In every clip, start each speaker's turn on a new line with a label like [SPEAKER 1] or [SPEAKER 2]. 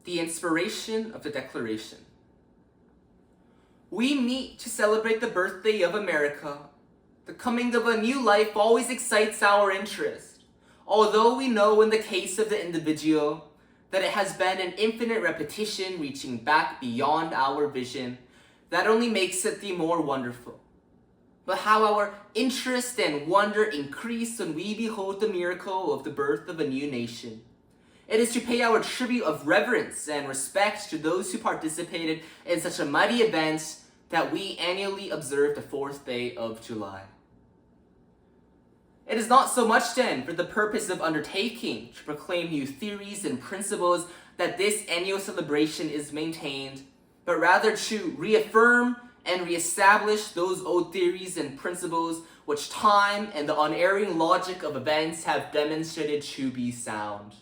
[SPEAKER 1] the inspiration of the Declaration. We meet to celebrate the birthday of America. The coming of a new life always excites our interest, although we know in the case of the individual that it has been an infinite repetition reaching back beyond our vision that only makes it the more wonderful. But how our interest and wonder increase when we behold the miracle of the birth of a new nation. It is to pay our tribute of reverence and respect to those who participated in such a mighty event that we annually observe the 4th day of July. It is not so much then for the purpose of undertaking to proclaim new theories and principles that this annual celebration is maintained, but rather to reaffirm and reestablish those old theories and principles which time and the unerring logic of events have demonstrated to be sound.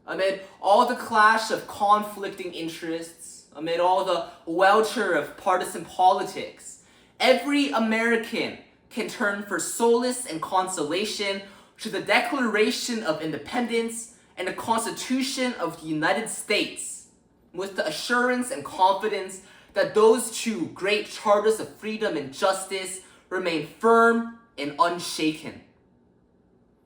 [SPEAKER 1] Amid all the clash of conflicting interests, amid all the welter of partisan politics, every American can turn for solace and consolation to the Declaration of Independence and the Constitution of the United States, with the assurance and confidence that those two great charters of freedom and justice remain firm and unshaken.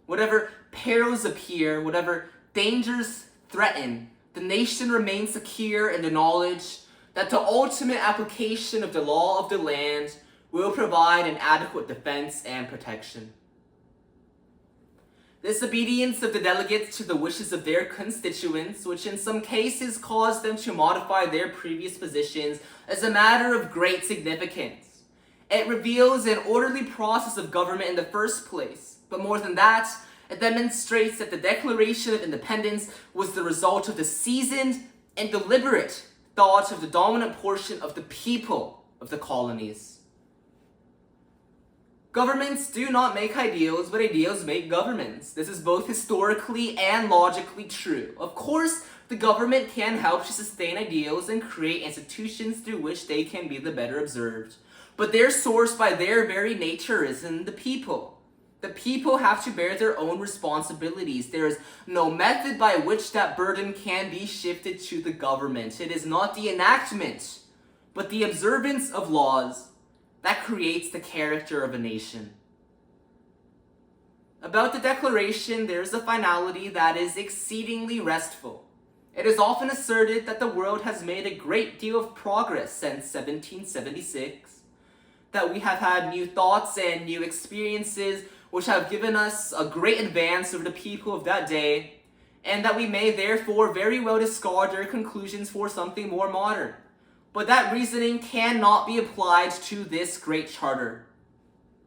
[SPEAKER 1] Whatever perils appear, whatever dangers threaten, the nation remains secure in the knowledge that the ultimate application of the law of the land will provide an adequate defense and protection. This obedience of the delegates to the wishes of their constituents, which in some cases caused them to modify their previous positions, is a matter of great significance. It reveals an orderly process of government in the first place, but more than that, it demonstrates that the Declaration of Independence was the result of the seasoned and deliberate thought of the dominant portion of the people of the colonies. Governments do not make ideals, but ideals make governments. This is both historically and logically true. Of course, the government can help to sustain ideals and create institutions through which they can be the better observed. But their source by their very nature is in the people. The people have to bear their own responsibilities. There is no method by which that burden can be shifted to the government. It is not the enactment, but the observance of laws that creates the character of a nation. About the Declaration, there is a finality that is exceedingly restful. It is often asserted that the world has made a great deal of progress since 1776, that we have had new thoughts and new experiences which have given us a great advance over the people of that day, and that we may therefore very well discard their conclusions for something more modern. But that reasoning cannot be applied to this great charter.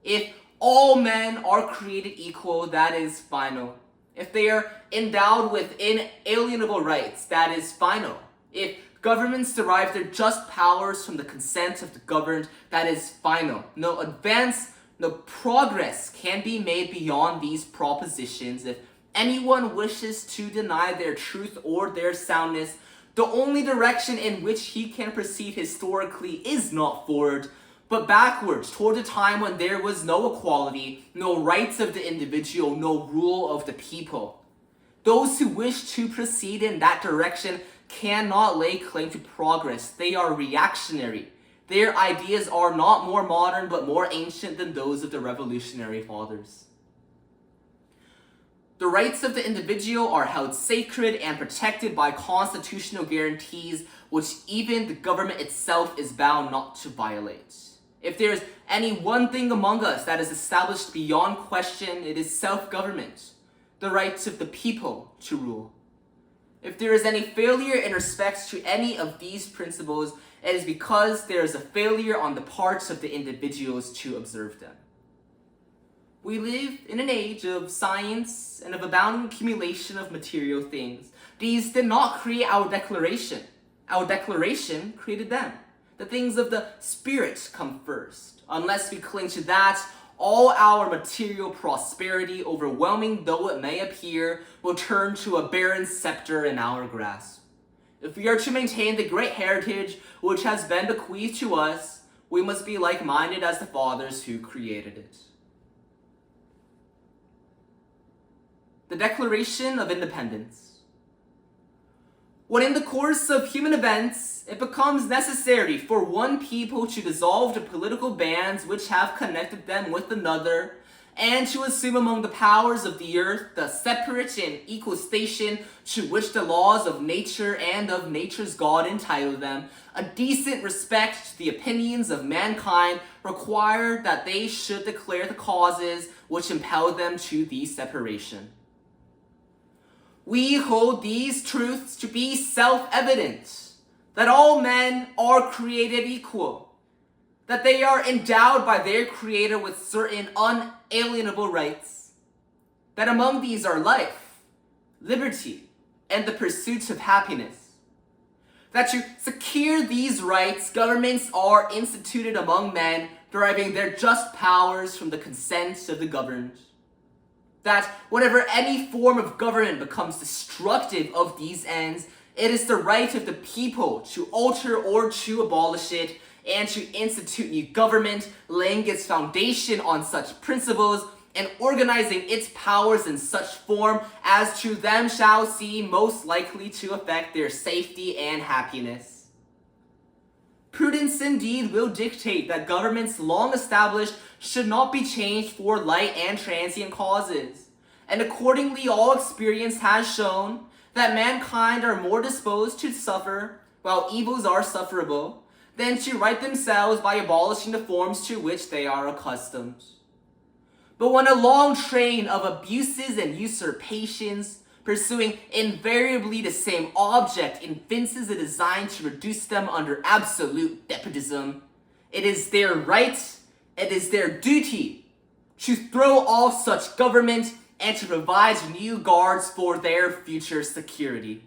[SPEAKER 1] If all men are created equal, that is final. If they are endowed with inalienable rights, that is final. If governments derive their just powers from the consent of the governed, that is final. No advance, no progress can be made beyond these propositions. If anyone wishes to deny their truth or their soundness, the only direction in which he can proceed historically is not forward, but backwards toward a time when there was no equality, no rights of the individual, no rule of the people. Those who wish to proceed in that direction cannot lay claim to progress. They are reactionary. Their ideas are not more modern but more ancient than those of the Revolutionary Fathers. The rights of the individual are held sacred and protected by constitutional guarantees which even the government itself is bound not to violate. If there is any one thing among us that is established beyond question, it is self-government, the rights of the people to rule. If there is any failure in respect to any of these principles, it is because there is a failure on the parts of the individuals to observe them. We live in an age of science and of abounding accumulation of material things. These did not create our declaration. Our declaration created them. The things of the spirit come first. Unless we cling to that, all our material prosperity, overwhelming though it may appear, will turn to a barren scepter in our grasp. If we are to maintain the great heritage which has been bequeathed to us, we must be like-minded as the fathers who created it. The Declaration of Independence. When in the course of human events, it becomes necessary for one people to dissolve the political bands which have connected them with another, and to assume among the powers of the earth the separate and equal station to which the laws of nature and of nature's God entitle them, a decent respect to the opinions of mankind required that they should declare the causes which impel them to the separation. We hold these truths to be self-evident, that all men are created equal, that they are endowed by their Creator with certain unalienable rights, that among these are life, liberty, and the pursuit of happiness, that to secure these rights, governments are instituted among men, deriving their just powers from the consent of the governed, that whenever any form of government becomes destructive of these ends, it is the right of the people to alter or to abolish it, and to institute new government, laying its foundation on such principles, and organizing its powers in such form as to them shall seem most likely to affect their safety and happiness. Prudence indeed will dictate that governments long established should not be changed for light and transient causes, and accordingly all experience has shown that mankind are more disposed to suffer, while evils are sufferable, than to right themselves by abolishing the forms to which they are accustomed. But when a long train of abuses and usurpations, pursuing invariably the same object, evinces a design to reduce them under absolute despotism, it is their right, it is their duty to throw off such government and to provide new guards for their future security.